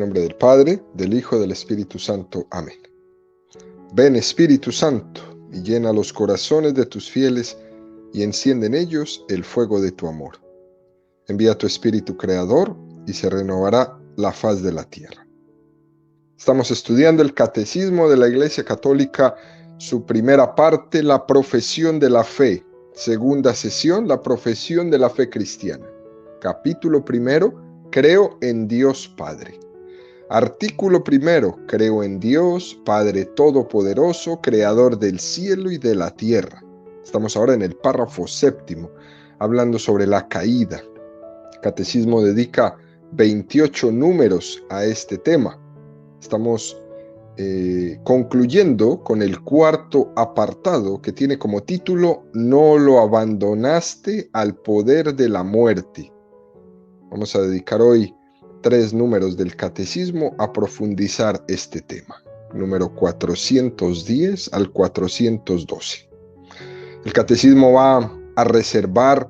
nombre del Padre, del Hijo y del Espíritu Santo. Amén. Ven, Espíritu Santo, y llena los corazones de tus fieles, y enciende en ellos el fuego de tu amor. Envía tu Espíritu Creador, y se renovará la faz de la tierra. Estamos estudiando el Catecismo de la Iglesia Católica, su primera parte, la profesión de la fe. Segunda sesión, la profesión de la fe cristiana. Capítulo primero, creo en Dios Padre. Artículo primero, creo en Dios, Padre Todopoderoso, Creador del cielo y de la tierra. Estamos ahora en el párrafo séptimo, hablando sobre la caída. El Catecismo dedica 28 números a este tema. Estamos concluyendo con el cuarto apartado, que tiene como título No lo abandonaste al poder de la muerte. Vamos a dedicar hoy 3 números del Catecismo a profundizar este tema, número 410 al 412. El Catecismo va a reservar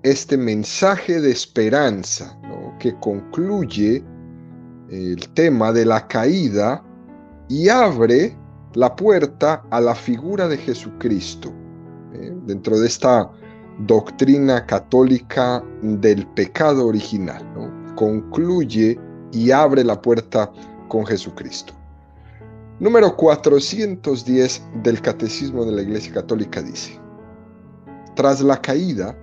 este mensaje de esperanza, ¿no?, que concluye el tema de la caída y abre la puerta a la figura de Jesucristo, dentro de esta doctrina católica del pecado original, ¿no? Concluye y abre la puerta con Jesucristo. Número 410 del Catecismo de la Iglesia Católica dice: tras la caída,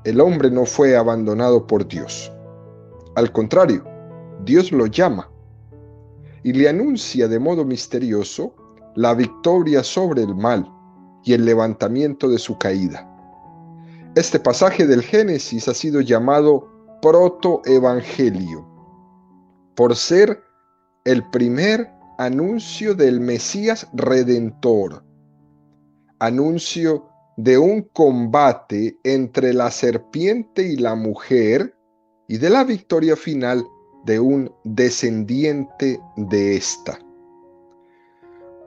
el hombre no fue abandonado por Dios. Al contrario, Dios lo llama y le anuncia de modo misterioso la victoria sobre el mal y el levantamiento de su caída. Este pasaje del Génesis ha sido llamado protoevangelio por ser el primer anuncio del Mesías Redentor, anuncio de un combate entre la serpiente y la mujer y de la victoria final de un descendiente de esta.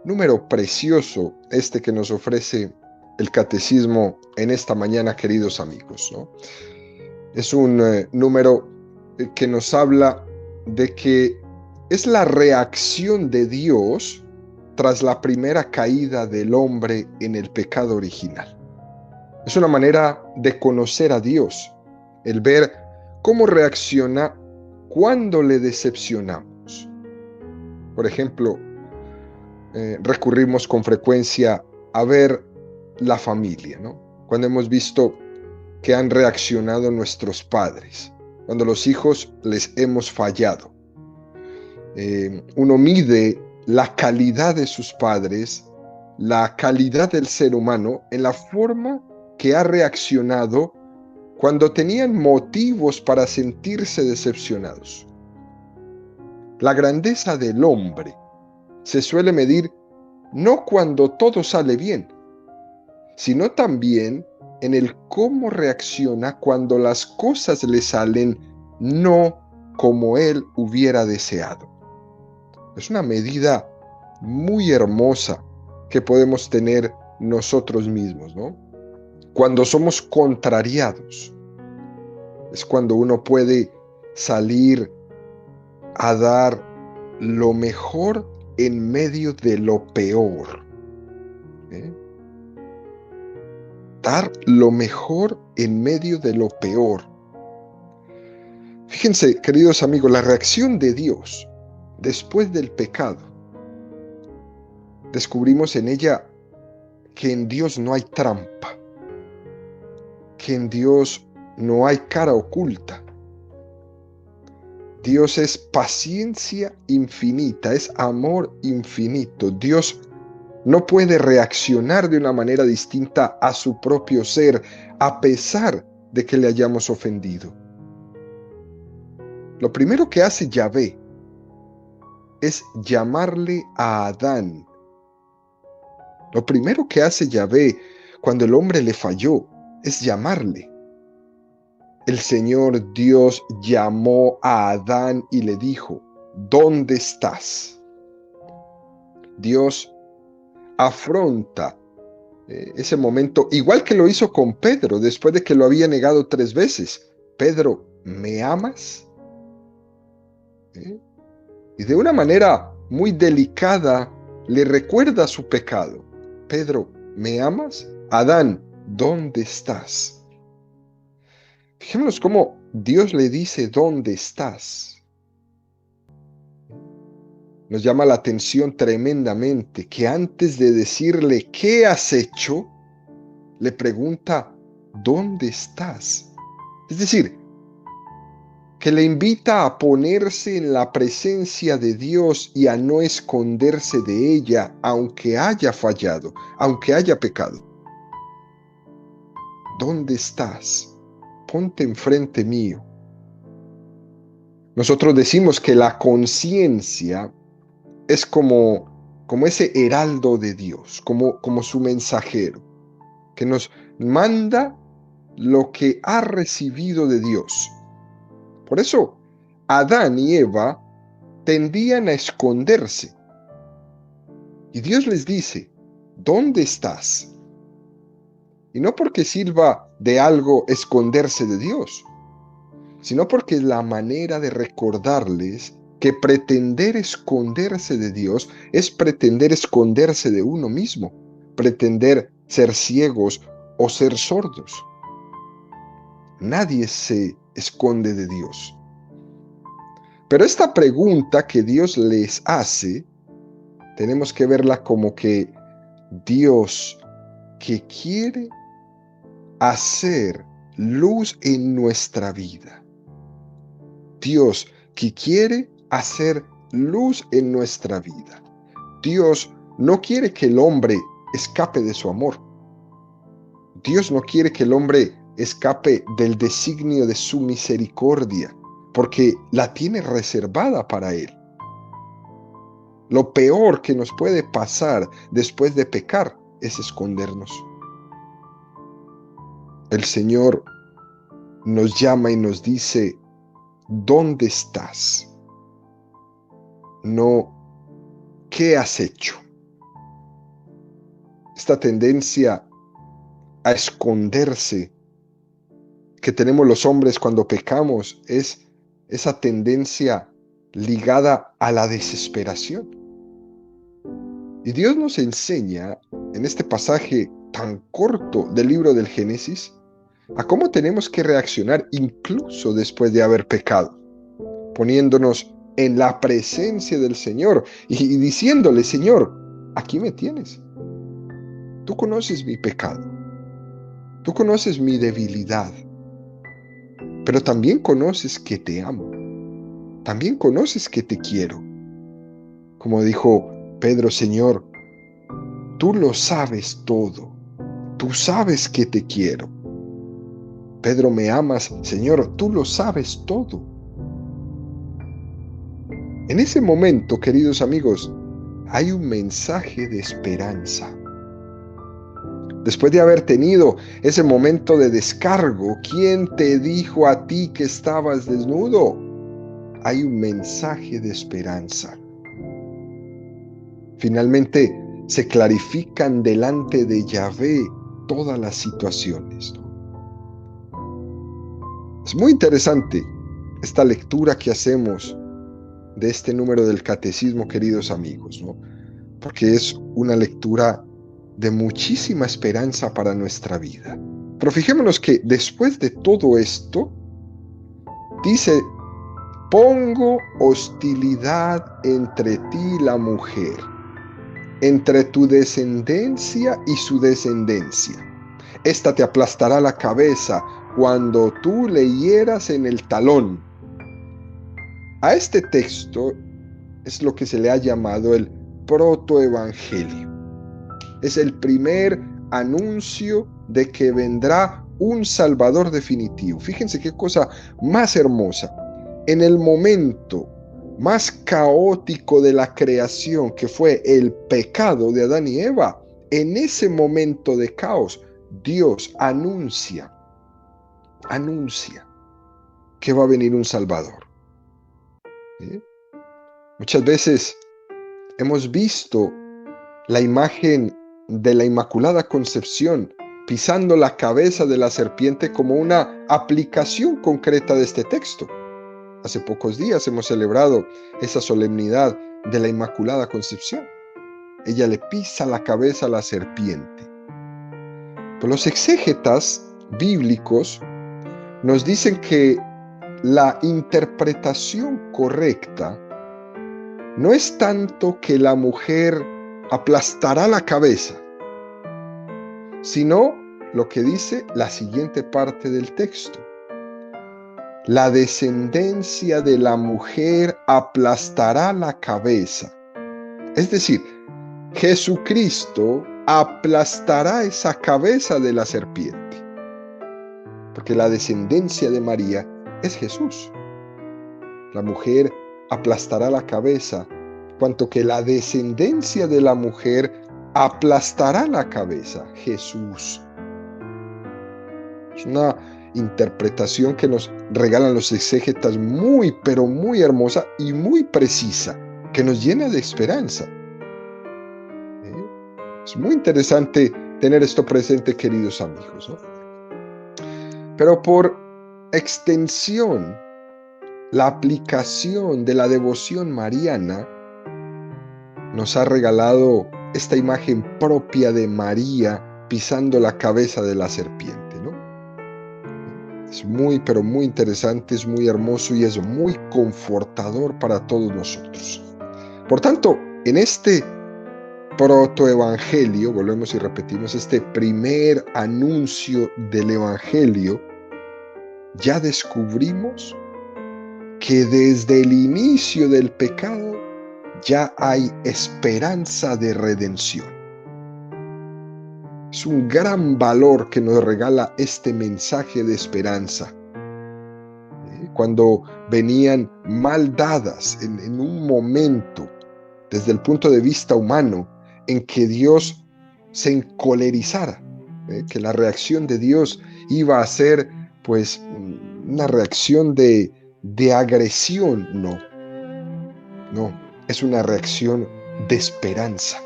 Número precioso este que nos ofrece el Catecismo en esta mañana, queridos amigos, ¿no? Es un número que nos habla de que es la reacción de Dios tras la primera caída del hombre en el pecado original. Es una manera de conocer a Dios, el ver cómo reacciona cuando le decepcionamos. Por ejemplo, recurrimos con frecuencia a ver la familia, ¿no? Cuando hemos visto que han reaccionado nuestros padres, cuando los hijos les hemos fallado. Uno mide la calidad de sus padres, la calidad del ser humano, en la forma que ha reaccionado cuando tenían motivos para sentirse decepcionados. La grandeza del hombre se suele medir no cuando todo sale bien, sino también en el cómo reacciona cuando las cosas le salen no como él hubiera deseado. Es una medida muy hermosa que podemos tener nosotros mismos, ¿no? Cuando somos contrariados, es cuando uno puede salir a dar lo mejor en medio de lo peor. Dar lo mejor en medio de lo peor. Fíjense, queridos amigos, la reacción de Dios después del pecado. Descubrimos en ella que en Dios no hay trampa, que en Dios no hay cara oculta. Dios es paciencia infinita, es amor infinito. Dios no puede reaccionar de una manera distinta a su propio ser, a pesar de que le hayamos ofendido. Lo primero que hace Yahvé es llamarle a Adán. Lo primero que hace Yahvé cuando el hombre le falló es llamarle. El Señor Dios llamó a Adán y le dijo: ¿dónde estás? Dios afronta ese momento, igual que lo hizo con Pedro, después de que lo había negado 3 veces. Pedro, ¿me amas? y de una manera muy delicada le recuerda su pecado. Pedro, ¿me amas? Adán, ¿dónde estás? Fijémonos cómo Dios le dice, ¿dónde estás? Nos llama la atención tremendamente que antes de decirle, ¿qué has hecho?, le pregunta, ¿dónde estás? Es decir, que le invita a ponerse en la presencia de Dios y a no esconderse de ella, aunque haya fallado, aunque haya pecado. ¿Dónde estás? Ponte enfrente mío. Nosotros decimos que la conciencia es como ese heraldo de Dios, como su mensajero, que nos manda lo que ha recibido de Dios. Por eso, Adán y Eva tendían a esconderse. Y Dios les dice, ¿dónde estás? Y no porque sirva de algo esconderse de Dios, sino porque es la manera de recordarles que pretender esconderse de Dios es pretender esconderse de uno mismo, pretender ser ciegos o ser sordos. Nadie se esconde de Dios. Pero esta pregunta que Dios les hace, tenemos que verla como que Dios que quiere hacer luz en nuestra vida. Dios que quiere hacer luz en nuestra vida. Dios no quiere que el hombre escape de su amor. Dios no quiere que el hombre escape del designio de su misericordia, porque la tiene reservada para él. Lo peor que nos puede pasar después de pecar es escondernos. El Señor nos llama y nos dice, ¿dónde estás? No, ¿qué has hecho? Esta tendencia a esconderse que tenemos los hombres cuando pecamos es esa tendencia ligada a la desesperación. Y Dios nos enseña en este pasaje tan corto del libro del Génesis a cómo tenemos que reaccionar incluso después de haber pecado, poniéndonos en la presencia del Señor y diciéndole, Señor, aquí me tienes. Tú conoces mi pecado, tú conoces mi debilidad, pero también conoces que te amo, también conoces que te quiero. Como dijo Pedro, Señor, tú lo sabes todo, tú sabes que te quiero. Pedro, ¿me amas? Señor, tú lo sabes todo. En ese momento, queridos amigos, hay un mensaje de esperanza. Después de haber tenido ese momento de descargo, ¿quién te dijo a ti que estabas desnudo? Hay un mensaje de esperanza. Finalmente, se clarifican delante de Yahvé todas las situaciones, ¿no? Es muy interesante esta lectura que hacemos de este número del catecismo, queridos amigos, ¿no? Porque es una lectura de muchísima esperanza para nuestra vida. Pero fijémonos que después de todo esto, dice, pongo hostilidad entre ti y la mujer, entre tu descendencia y su descendencia. Esta te aplastará la cabeza cuando tú le hieras en el talón. A este texto es lo que se le ha llamado el protoevangelio. Es el primer anuncio de que vendrá un Salvador definitivo. Fíjense qué cosa más hermosa. En el momento más caótico de la creación, que fue el pecado de Adán y Eva, en ese momento de caos, Dios anuncia que va a venir un Salvador. ¿Sí? Muchas veces hemos visto la imagen de la Inmaculada Concepción pisando la cabeza de la serpiente como una aplicación concreta de este texto. Hace pocos días hemos celebrado esa solemnidad de la Inmaculada Concepción. Ella le pisa la cabeza a la serpiente. Pero los exégetas bíblicos nos dicen que la interpretación correcta no es tanto que la mujer aplastará la cabeza, sino lo que dice la siguiente parte del texto. La descendencia de la mujer aplastará la cabeza. Es decir, Jesucristo aplastará esa cabeza de la serpiente. Porque la descendencia de María es Jesús. La mujer aplastará la cabeza, cuanto que la descendencia de la mujer aplastará la cabeza, Jesús. Es una interpretación que nos regalan los exégetas muy, pero muy hermosa y muy precisa, que nos llena de esperanza. Es muy interesante tener esto presente, queridos amigos, ¿no? Pero por extensión, la aplicación de la devoción mariana nos ha regalado esta imagen propia de María pisando la cabeza de la serpiente, ¿no? Es muy, pero muy interesante, es muy hermoso y es muy confortador para todos nosotros. Por tanto, en este protoevangelio, volvemos y repetimos, este primer anuncio del evangelio, ya descubrimos que desde el inicio del pecado ya hay esperanza de redención. Es un gran valor que nos regala este mensaje de esperanza. Cuando venían mal dadas en un momento, desde el punto de vista humano, en que Dios se encolerizara, que la reacción de Dios iba a ser pues una reacción de agresión, no, es una reacción de esperanza.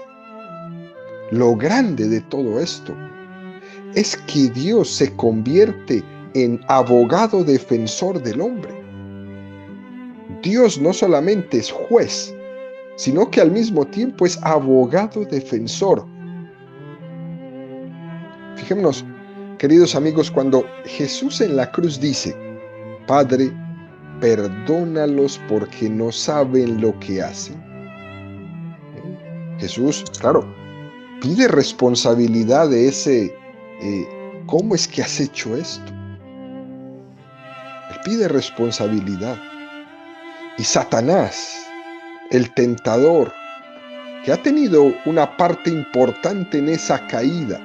Lo grande de todo esto es que Dios se convierte en abogado defensor del hombre. Dios no solamente es juez, sino que al mismo tiempo es abogado defensor. Fijémonos, queridos amigos, cuando Jesús en la cruz dice, Padre, perdónalos porque no saben lo que hacen. Jesús, claro, pide responsabilidad de ese, ¿cómo es que has hecho esto? Él pide responsabilidad. Y Satanás, el tentador, que ha tenido una parte importante en esa caída,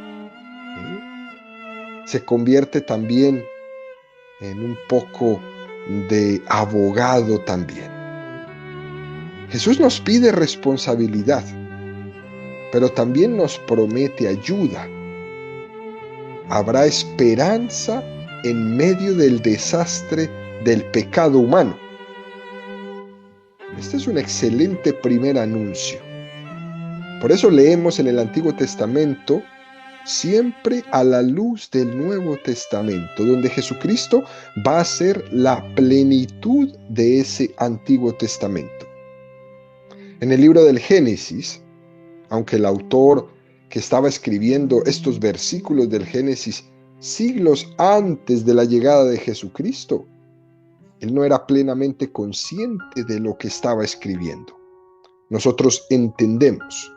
se convierte también en un poco de abogado también. Jesús nos pide responsabilidad, pero también nos promete ayuda. Habrá esperanza en medio del desastre del pecado humano. Este es un excelente primer anuncio. Por eso leemos en el Antiguo Testamento siempre a la luz del Nuevo Testamento, donde Jesucristo va a ser la plenitud de ese Antiguo Testamento. En el libro del Génesis, aunque el autor que estaba escribiendo estos versículos del Génesis siglos antes de la llegada de Jesucristo, él no era plenamente consciente de lo que estaba escribiendo. Nosotros entendemos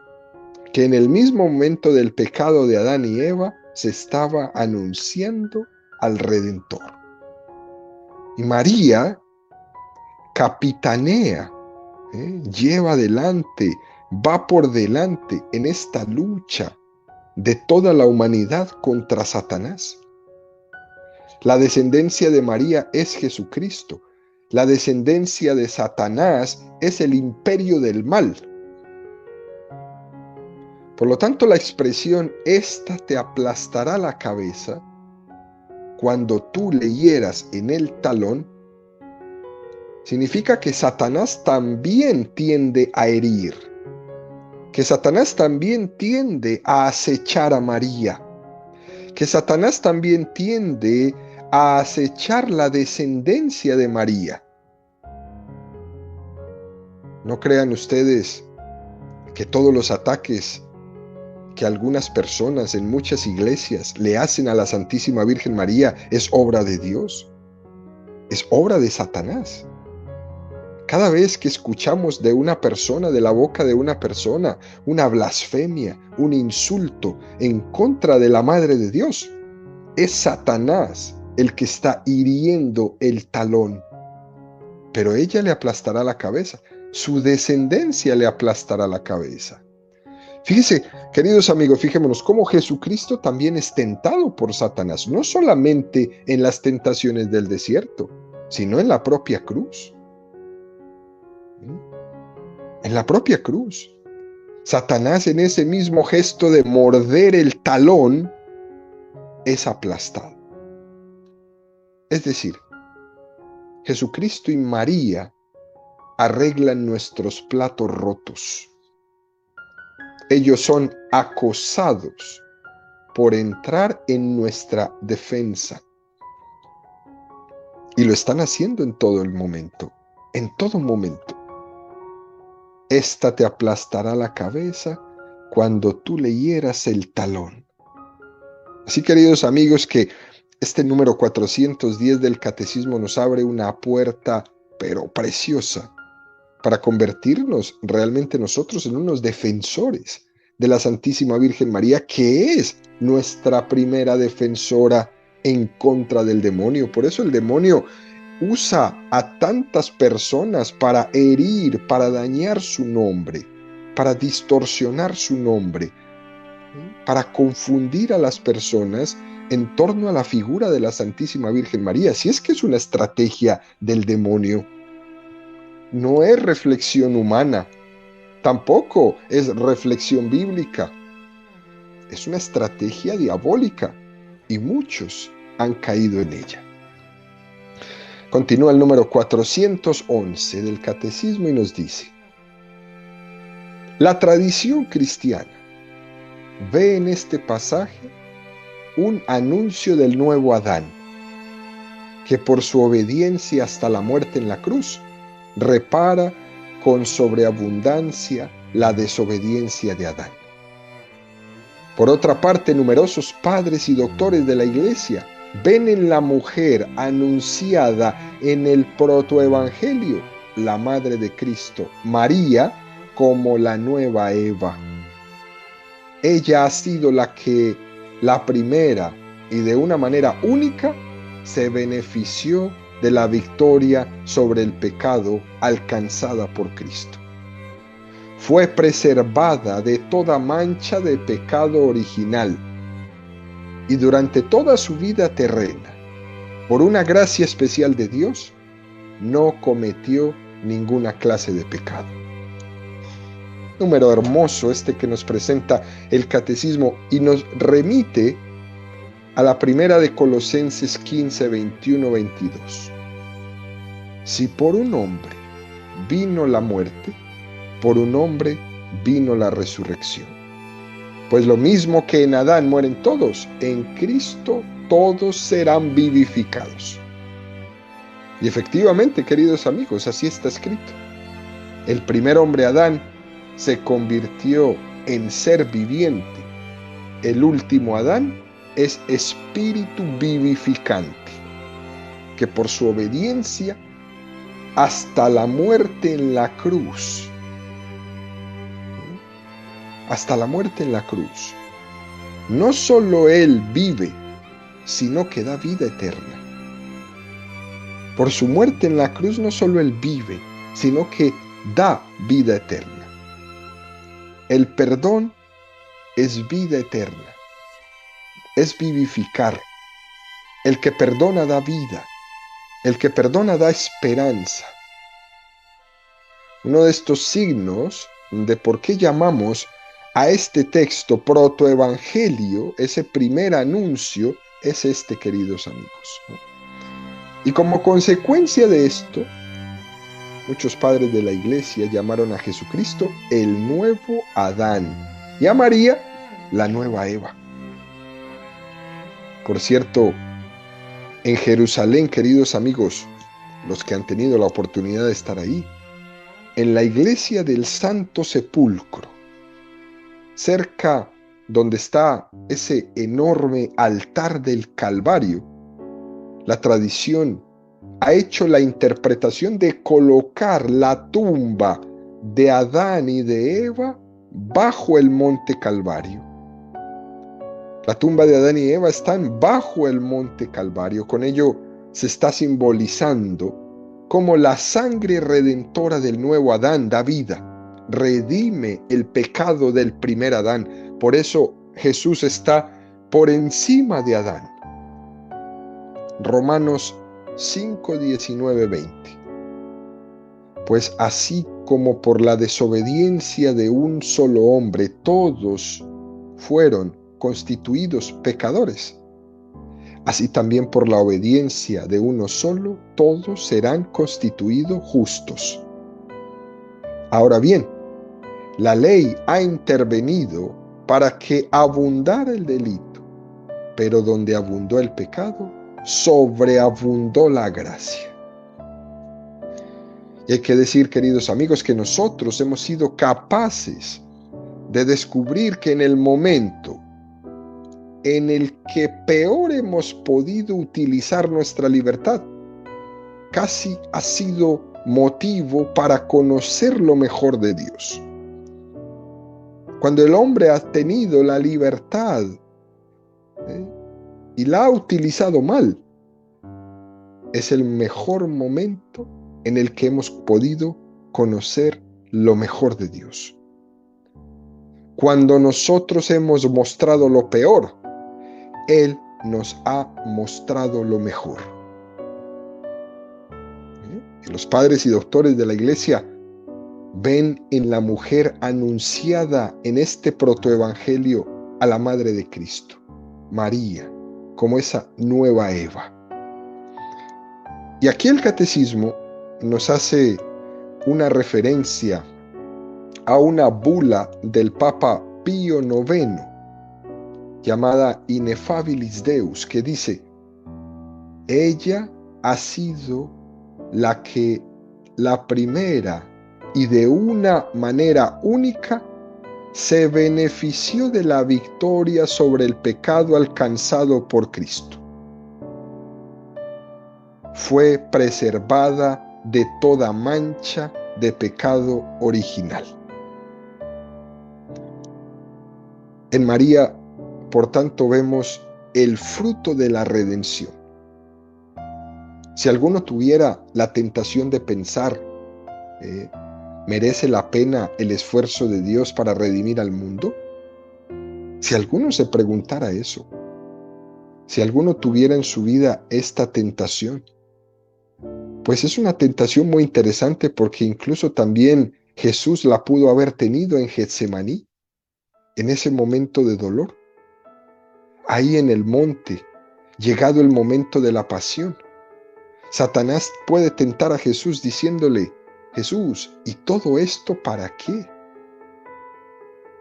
que en el mismo momento del pecado de Adán y Eva se estaba anunciando al Redentor. Y María capitanea, lleva adelante, va por delante en esta lucha de toda la humanidad contra Satanás. La descendencia de María es Jesucristo. La descendencia de Satanás es el imperio del mal. Por lo tanto, la expresión "esta te aplastará la cabeza" cuando tú le hieras en el talón, significa que Satanás también tiende a herir, que Satanás también tiende a acechar a María, que Satanás también tiende a acechar la descendencia de María. No crean ustedes que todos los ataques que algunas personas en muchas iglesias le hacen a la Santísima Virgen María es obra de Dios, es obra de Satanás. Cada vez que escuchamos de una persona, de la boca de una persona, una blasfemia, un insulto en contra de la Madre de Dios, es Satanás el que está hiriendo el talón. Pero ella le aplastará la cabeza, su descendencia le aplastará la cabeza. Fíjese, queridos amigos, fijémonos cómo Jesucristo también es tentado por Satanás, no solamente en las tentaciones del desierto, sino en la propia cruz. En la propia cruz. Satanás, en ese mismo gesto de morder el talón, es aplastado. Es decir, Jesucristo y María arreglan nuestros platos rotos. Ellos son acosados por entrar en nuestra defensa. Y lo están haciendo en todo el momento, en todo momento. Esta te aplastará la cabeza cuando tú le hieras el talón. Así, queridos amigos, que este número 410 del Catecismo nos abre una puerta, pero preciosa, para convertirnos realmente nosotros en unos defensores de la Santísima Virgen María, que es nuestra primera defensora en contra del demonio. Por eso el demonio usa a tantas personas para herir, para dañar su nombre, para distorsionar su nombre, para confundir a las personas en torno a la figura de la Santísima Virgen María. Si es que es una estrategia del demonio, no es reflexión humana, tampoco es reflexión bíblica, es una estrategia diabólica y muchos han caído en ella. Continúa el número 411 del Catecismo y nos dice: la tradición cristiana ve en este pasaje un anuncio del nuevo Adán, que por su obediencia hasta la muerte en la cruz repara con sobreabundancia la desobediencia de Adán. Por otra parte, numerosos padres y doctores de la Iglesia ven en la mujer anunciada en el protoevangelio, la Madre de Cristo, María, como la nueva Eva. Ella ha sido la primera y de una manera única se benefició de la victoria sobre el pecado alcanzada por Cristo. Fue preservada de toda mancha de pecado original y durante toda su vida terrena, por una gracia especial de Dios, no cometió ninguna clase de pecado. Número hermoso este que nos presenta el Catecismo y nos remite a la primera de Colosenses 15, 21, 22. Si por un hombre vino la muerte, por un hombre vino la resurrección. Pues lo mismo que en Adán mueren todos, en Cristo todos serán vivificados. Y efectivamente, queridos amigos, así está escrito. El primer hombre, Adán, se convirtió en ser viviente. El último Adán es espíritu vivificante, que por su obediencia hasta la muerte en la cruz, no solo él vive, sino que da vida eterna. Por su muerte en la cruz no solo él vive, sino que da vida eterna. El perdón es vida eterna, es vivificar. El que perdona da vida, el que perdona da esperanza. Uno de estos signos de por qué llamamos a este texto protoevangelio, ese primer anuncio, es este, queridos amigos. Y como consecuencia de esto, muchos padres de la Iglesia llamaron a Jesucristo el nuevo Adán y a María la nueva Eva. Por cierto, en Jerusalén, queridos amigos, los que han tenido la oportunidad de estar ahí, en la iglesia del Santo Sepulcro, cerca donde está ese enorme altar del Calvario, la tradición ha hecho la interpretación de colocar la tumba de Adán y de Eva bajo el monte Calvario. La tumba de Adán y Eva están bajo el monte Calvario. Con ello se está simbolizando cómo la sangre redentora del nuevo Adán da vida, redime el pecado del primer Adán. Por eso Jesús está por encima de Adán. Romanos 5, 19, 20. Pues así como por la desobediencia de un solo hombre todos fueron constituidos pecadores, así también por la obediencia de uno solo todos serán constituidos justos. Ahora bien, la ley ha intervenido para que abundara el delito, pero donde abundó el pecado, sobreabundó la gracia. Y hay que decir, queridos amigos, que nosotros hemos sido capaces de descubrir que en el momento en el que peor hemos podido utilizar nuestra libertad, casi ha sido motivo para conocer lo mejor de Dios. Cuando el hombre ha tenido la libertad y la ha utilizado mal, es el mejor momento en el que hemos podido conocer lo mejor de Dios. Cuando nosotros hemos mostrado lo peor, Él nos ha mostrado lo mejor. Y los padres y doctores de la Iglesia ven en la mujer anunciada en este protoevangelio a la Madre de Cristo, María, como esa nueva Eva. Y aquí el Catecismo nos hace una referencia a una bula del Papa Pío IX, llamada Ineffabilis Deus, que dice: ella ha sido la primera y de una manera única se benefició de la victoria sobre el pecado alcanzado por Cristo. Fue preservada de toda mancha de pecado original. En María, por tanto, vemos el fruto de la redención. Si alguno tuviera la tentación de pensar, ¿merece la pena el esfuerzo de Dios para redimir al mundo? Si alguno se preguntara eso, si alguno tuviera en su vida esta tentación, pues es una tentación muy interesante, porque incluso también Jesús la pudo haber tenido en Getsemaní, en ese momento de dolor. Ahí en el monte, llegado el momento de la pasión, Satanás puede tentar a Jesús diciéndole: Jesús, ¿y todo esto para qué?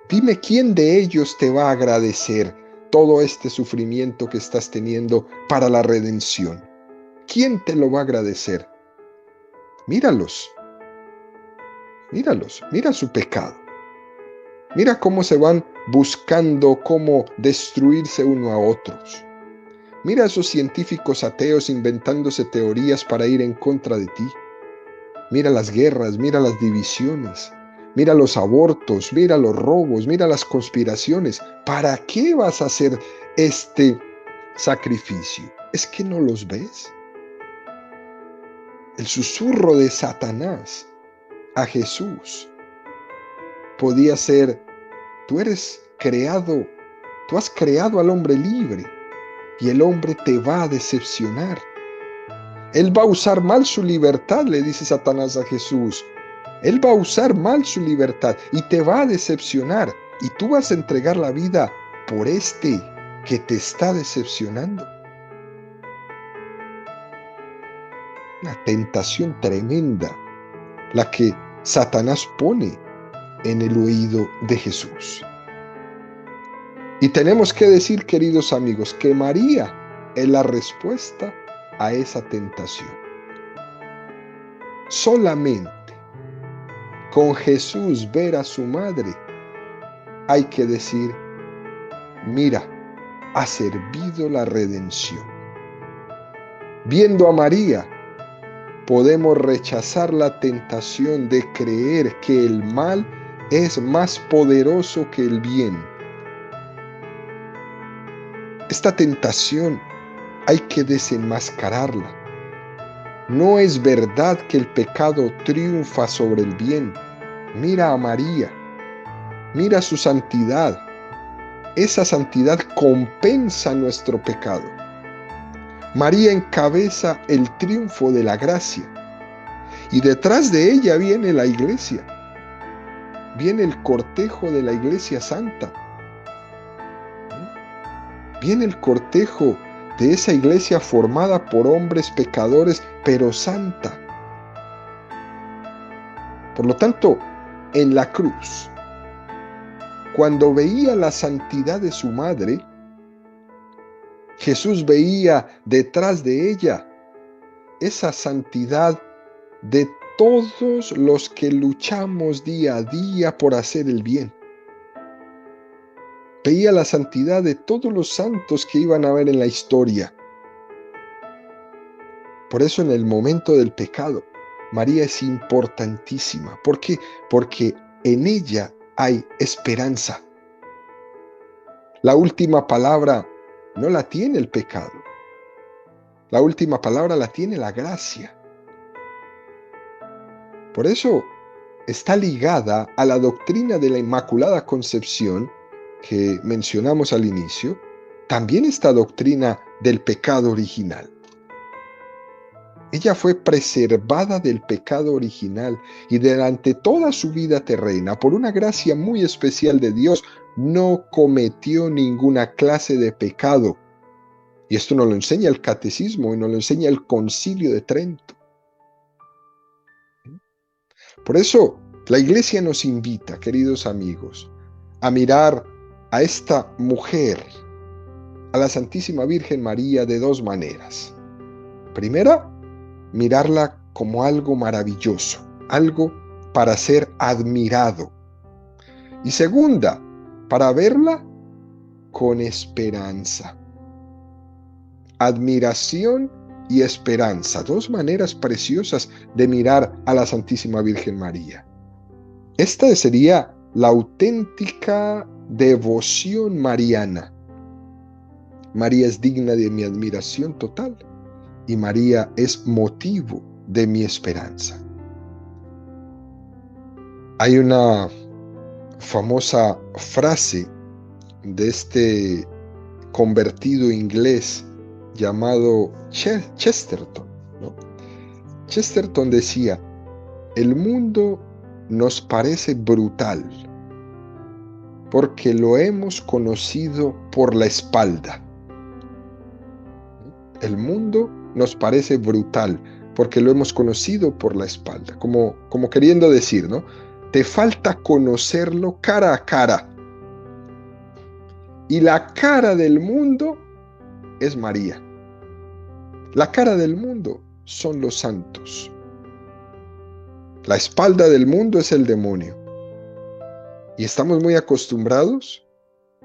Dime quién de ellos te va a agradecer todo este sufrimiento que estás teniendo para la redención. ¿Quién te lo va a agradecer? Míralos, mira su pecado. Mira cómo se van buscando cómo destruirse uno a otros. Mira a esos científicos ateos inventándose teorías para ir en contra de ti. Mira las guerras, mira las divisiones, mira los abortos, mira los robos, mira las conspiraciones. ¿Para qué vas a hacer este sacrificio? ¿Es que no los ves? El susurro de Satanás a Jesús podía ser: tú has creado al hombre libre, y el hombre te va a decepcionar. Él va a usar mal su libertad, le dice Satanás a Jesús. Él va a usar mal su libertad y te va a decepcionar, y tú vas a entregar la vida por este que te está decepcionando. Una tentación tremenda la que Satanás pone en el oído de Jesús. Y tenemos que decir, queridos amigos, que María es la respuesta a esa tentación. Solamente con Jesús ver a su madre, hay que decir, mira, ha servido la redención. Viendo a María, podemos rechazar la tentación de creer que el mal es más poderoso que el bien. Esta tentación hay que desenmascararla. No es verdad que el pecado triunfa sobre el bien. Mira a María, mira su santidad. Esa santidad compensa nuestro pecado. María encabeza el triunfo de la gracia y detrás de ella viene la iglesia. Viene el cortejo de la iglesia santa. Viene el cortejo de esa iglesia formada por hombres pecadores, pero santa. Por lo tanto, en la cruz, cuando veía la santidad de su madre, Jesús veía detrás de ella esa santidad de todos los que luchamos día a día por hacer el bien. Veía la santidad de todos los santos que iban a ver en la historia. Por eso en el momento del pecado, María es importantísima. ¿Por qué? Porque en ella hay esperanza. La última palabra no la tiene el pecado. La última palabra la tiene la gracia. Por eso está ligada a la doctrina de la Inmaculada Concepción que mencionamos al inicio, también esta doctrina del pecado original. Ella fue preservada del pecado original y durante toda su vida terrena, por una gracia muy especial de Dios, no cometió ninguna clase de pecado. Y esto nos lo enseña el Catecismo y nos lo enseña el Concilio de Trento. Por eso, la Iglesia nos invita, queridos amigos, a mirar a esta mujer, a la Santísima Virgen María, de dos maneras. Primera, mirarla como algo maravilloso, algo para ser admirado. Y segunda, para verla con esperanza. Admiración y esperanza, dos maneras preciosas de mirar a la Santísima Virgen María. Esta sería la auténtica devoción mariana. María es digna de mi admiración total y María es motivo de mi esperanza. Hay una famosa frase de este convertido inglés llamado Chesterton, ¿no? Chesterton decía, el mundo nos parece brutal porque lo hemos conocido por la espalda. El mundo nos parece brutal porque lo hemos conocido por la espalda, como queriendo decir, ¿no? Te falta conocerlo cara a cara. Y la cara del mundo es María. La cara del mundo son los santos. La espalda del mundo es el demonio. Y estamos muy acostumbrados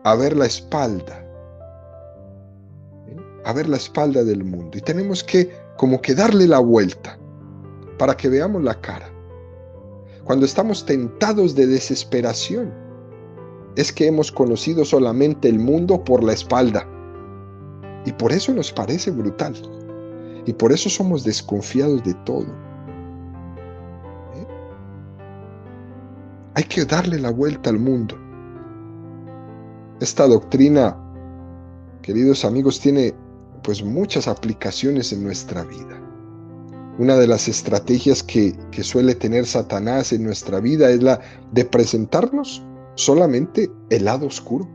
a ver la espalda. A ver la espalda del mundo. Y tenemos que como que darle la vuelta para que veamos la cara. Cuando estamos tentados de desesperación, es que hemos conocido solamente el mundo por la espalda. Y por eso nos parece brutal. Y por eso somos desconfiados de todo. Hay que darle la vuelta al mundo. Esta doctrina, queridos amigos, tiene pues muchas aplicaciones en nuestra vida. Una de las estrategias que suele tener Satanás en nuestra vida es la de presentarnos solamente el lado oscuro.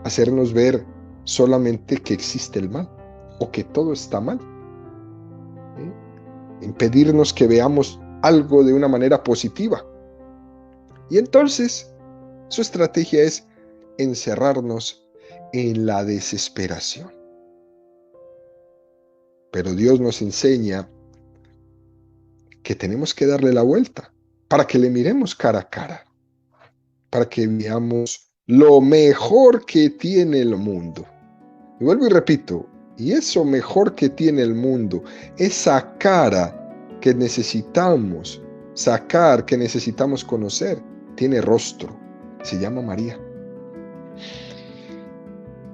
Hacernos ver solamente que existe el mal o que todo está mal. Impedirnos que veamos algo de una manera positiva. Y entonces su estrategia es encerrarnos en la desesperación. Pero Dios nos enseña que tenemos que darle la vuelta. para que le miremos cara a cara, para que veamos lo mejor que tiene el mundo. Y vuelvo y repito, y eso mejor que tiene el mundo, esa cara que necesitamos sacar, que necesitamos conocer, tiene rostro, se llama María.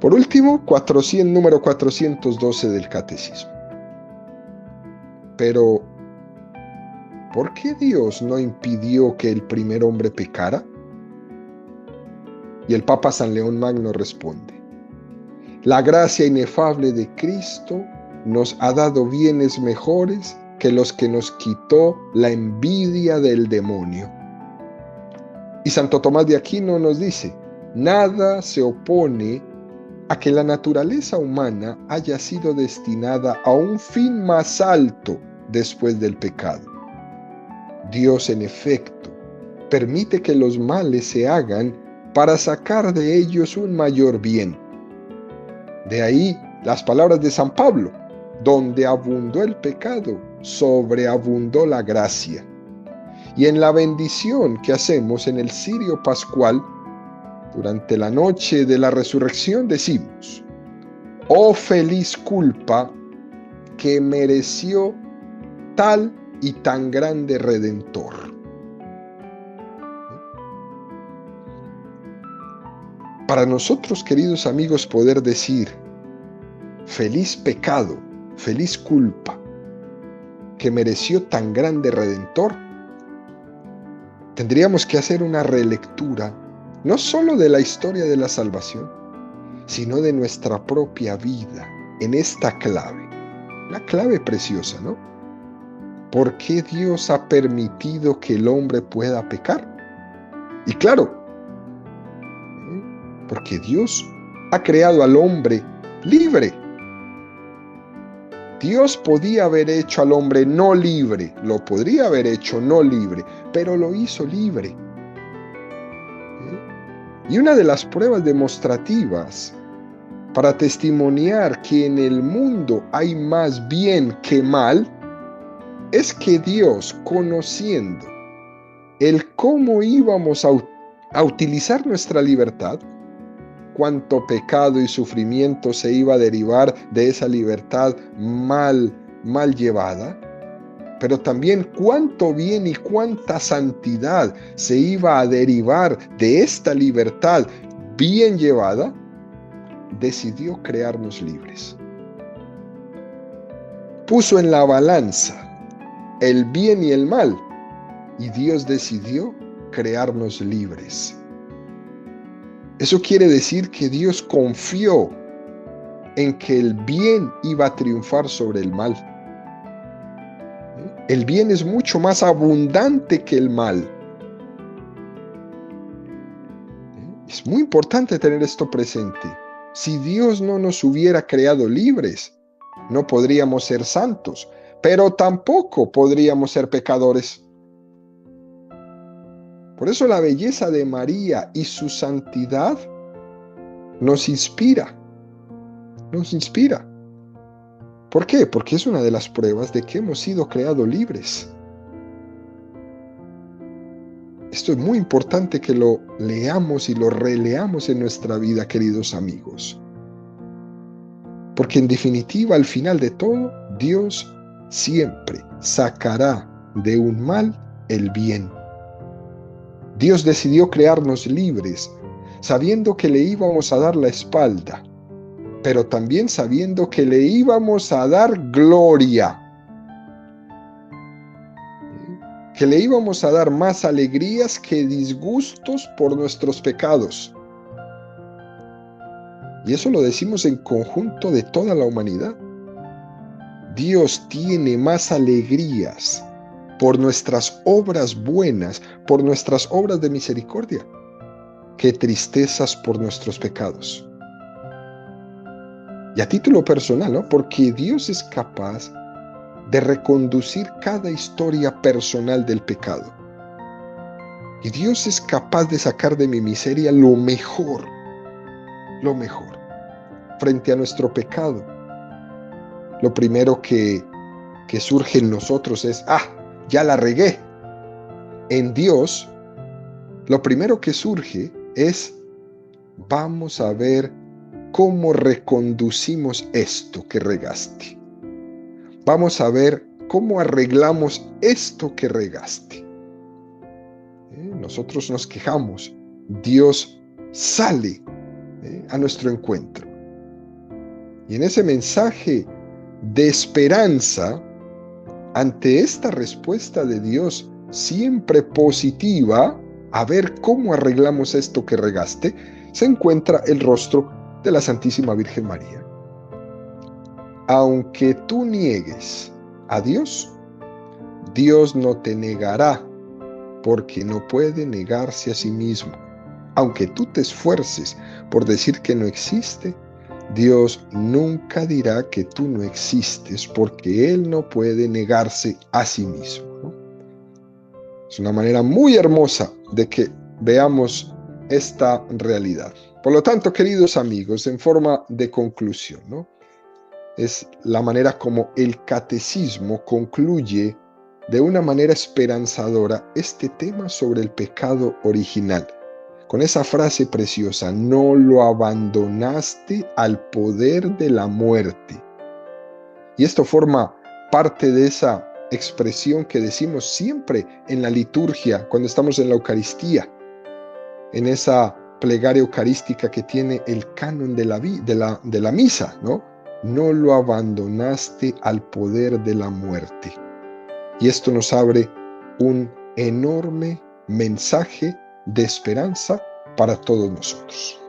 Por último, número 412 del Catecismo. Pero, ¿por qué Dios no impidió que el primer hombre pecara? Y el Papa San León Magno responde: la gracia inefable de Cristo nos ha dado bienes mejores que los que nos quitó la envidia del demonio. Y Santo Tomás de Aquino nos dice: nada se opone a que la naturaleza humana haya sido destinada a un fin más alto después del pecado. Dios, en efecto, permite que los males se hagan para sacar de ellos un mayor bien. De ahí las palabras de San Pablo: donde abundó el pecado, sobreabundó la gracia. Y en la bendición que hacemos en el cirio pascual, durante la noche de la resurrección, decimos: oh feliz culpa que mereció tal y tan grande Redentor. Para nosotros, queridos amigos, poder decir feliz pecado, feliz culpa que mereció tan grande Redentor, tendríamos que hacer una relectura no solo de la historia de la salvación, sino de nuestra propia vida en esta clave, una clave preciosa, ¿no? ¿Por qué Dios ha permitido que el hombre pueda pecar? Y claro, porque Dios ha creado al hombre libre. Dios podía haber hecho al hombre no libre, lo podría haber hecho no libre, pero lo hizo libre. Y una de las pruebas demostrativas para testimoniar que en el mundo hay más bien que mal es que Dios, conociendo el cómo íbamos a utilizar nuestra libertad, cuánto pecado y sufrimiento se iba a derivar de esa libertad mal llevada, pero también cuánto bien y cuánta santidad se iba a derivar de esta libertad bien llevada, decidió crearnos libres. Puso en la balanza el bien y el mal, y Dios decidió crearnos libres. Eso quiere decir que Dios confió en que el bien iba a triunfar sobre el mal. El bien es mucho más abundante que el mal. Es muy importante tener esto presente. Si Dios no nos hubiera creado libres, no podríamos ser santos, pero tampoco podríamos ser pecadores. Por eso la belleza de María y su santidad nos inspira. Nos inspira. ¿Por qué? Porque es una de las pruebas de que hemos sido creados libres. Esto es muy importante que lo leamos y lo releamos en nuestra vida, queridos amigos. Porque en definitiva, al final de todo, Dios siempre sacará de un mal el bien. Dios decidió crearnos libres, sabiendo que le íbamos a dar la espalda, pero también sabiendo que le íbamos a dar gloria, que le íbamos a dar más alegrías que disgustos por nuestros pecados. Y eso lo decimos en conjunto de toda la humanidad. Dios tiene más alegrías por nuestras obras buenas, por nuestras obras de misericordia, que tristezas por nuestros pecados. Y a título personal, ¿no? Porque Dios es capaz de reconducir cada historia personal del pecado. Y Dios es capaz de sacar de mi miseria lo mejor, frente a nuestro pecado. Lo primero que surge en nosotros es: ya la regué. en Dios, lo primero que surge es: vamos a ver cómo reconducimos esto que regaste. Vamos a ver cómo arreglamos esto que regaste. Nosotros nos quejamos, Dios sale a nuestro encuentro. Y en ese mensaje de esperanza, ante esta respuesta de Dios siempre positiva, a ver cómo arreglamos esto que regaste, se encuentra el rostro de la Santísima Virgen María. Aunque tú niegues a Dios, Dios no te negará, porque no puede negarse a sí mismo. Aunque tú te esfuerces por decir que no existe, Dios nunca dirá que tú no existes, porque Él no puede negarse a sí mismo, ¿no? Es una manera muy hermosa de que veamos esta realidad. Por lo tanto, queridos amigos, en forma de conclusión, ¿no?, es la manera como el catecismo concluye de una manera esperanzadora este tema sobre el pecado original, con esa frase preciosa: no lo abandonaste al poder de la muerte. Y esto forma parte de esa expresión que decimos siempre en la liturgia, cuando estamos en la Eucaristía, en esa plegaria eucarística que tiene el canon de la misa, ¿no? No lo abandonaste al poder de la muerte. Y esto nos abre un enorme mensaje de esperanza para todos nosotros.